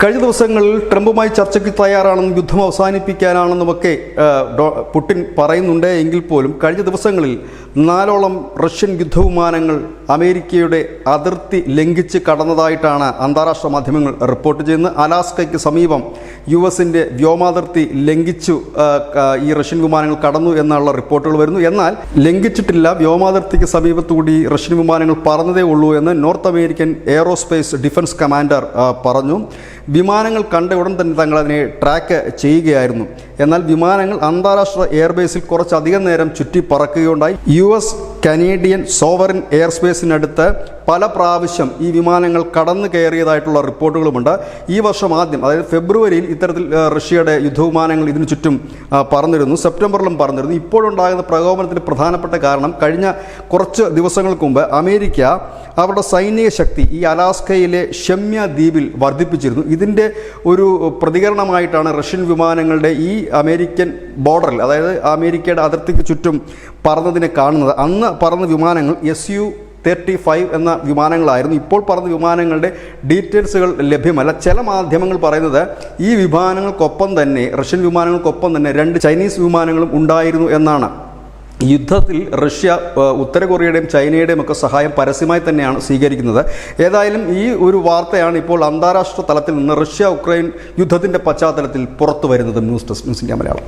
കഴിഞ്ഞ ദിവസങ്ങളിൽ ട്രംപുമായി ചർച്ചയ്ക്ക് തയ്യാറാണെന്നും യുദ്ധം അവസാനിപ്പിക്കാനാണെന്നുമൊക്കെ പുടിൻ പറയുന്നുണ്ട് എങ്കിൽ പോലും കഴിഞ്ഞ ദിവസങ്ങളിൽ 4ഓളം റഷ്യൻ യുദ്ധവിമാനങ്ങൾ അമേരിക്കയുടെ അതിർത്തി ലംഘിച്ച് കടന്നതായിട്ടാണ് അന്താരാഷ്ട്ര മാധ്യമങ്ങൾ റിപ്പോർട്ട് ചെയ്യുന്നത്. അലാസ്കയ്ക്ക് സമീപം യുഎസിൻ്റെ വ്യോമാതിർത്തി ലംഘിച്ചു ഈ റഷ്യൻ വിമാനങ്ങൾ കടന്നു എന്നുള്ള റിപ്പോർട്ടുകൾ വരുന്നു. എന്നാൽ ലംഘിച്ചിട്ടില്ല, വ്യോമാതിർത്തിക്ക് സമീപത്തുകൂടി റഷ്യൻ വിമാനങ്ങൾ പറന്നതേ ഉള്ളൂ എന്ന് north American aerospace defence commander പറഞ്ഞു. വിമാനങ്ങൾ കണ്ട ഉടൻ തന്നെ തങ്ങൾ അതിനെ ട്രാക്ക് ചെയ്യുകയായിരുന്നു. എന്നാൽ വിമാനങ്ങൾ അന്താരാഷ്ട്ര എയർബേസിൽ കുറച്ചധികം നേരം ചുറ്റി പറക്കുകയുണ്ടായി. US കനേഡിയൻ സോവറിൻ എയർ സ്പേസിനടുത്ത് പല പ്രാവശ്യം ഈ വിമാനങ്ങൾ കടന്നു കയറിയതായിട്ടുള്ള റിപ്പോർട്ടുകളുമുണ്ട്. ഈ വർഷം ആദ്യം, അതായത് ഫെബ്രുവരിയിൽ ഇത്തരത്തിൽ റഷ്യയുടെ യുദ്ധവിമാനങ്ങൾ ഇതിനു ചുറ്റും പറന്നിരുന്നു. സെപ്റ്റംബറിലും പറന്നിരുന്നു. ഇപ്പോഴുണ്ടാകുന്ന പ്രകോപനത്തിന് പ്രധാനപ്പെട്ട കാരണം കഴിഞ്ഞ കുറച്ച് ദിവസങ്ങൾക്ക് മുമ്പ് അമേരിക്ക അവരുടെ സൈനിക ശക്തി ഈ അലാസ്കയിലെ ഷെമ്യ ദ്വീപിൽ വർദ്ധിപ്പിച്ചിരുന്നു. ഇതിൻ്റെ ഒരു പ്രതികരണമായിട്ടാണ് റഷ്യൻ വിമാനങ്ങളുടെ ഈ അമേരിക്കൻ ബോർഡറിൽ, അതായത് അമേരിക്കയുടെ അതിർത്തിക്ക് ചുറ്റും പറന്നതിനെ കാണുന്നത്. അന്ന് പറന്ന വിമാനങ്ങൾ Su-35 എന്ന വിമാനങ്ങളായിരുന്നു. ഇപ്പോൾ പറന്ന വിമാനങ്ങളുടെ ഡീറ്റെയിൽസുകൾ ലഭ്യമല്ല. ചില മാധ്യമങ്ങൾ പറയുന്നത് ഈ വിമാനങ്ങൾക്കൊപ്പം തന്നെ, റഷ്യൻ വിമാനങ്ങൾക്കൊപ്പം തന്നെ 2 ചൈനീസ് വിമാനങ്ങളും ഉണ്ടായിരുന്നു എന്നാണ്. യുദ്ധത്തിൽ റഷ്യ ഉത്തര കൊറിയയുടെയും ചൈനയുടെയും ഒക്കെ സഹായം പരസ്യമായി തന്നെയാണ് സ്വീകരിക്കുന്നത്. ഏതായാലും ഈ ഒരു വാർത്തയാണ് ഇപ്പോൾ അന്താരാഷ്ട്ര തലത്തിൽ നിന്ന് റഷ്യ ഉക്രൈൻ യുദ്ധത്തിൻ്റെ പശ്ചാത്തലത്തിൽ പുറത്തു വരുന്നത്. News desk, news India Malayalam.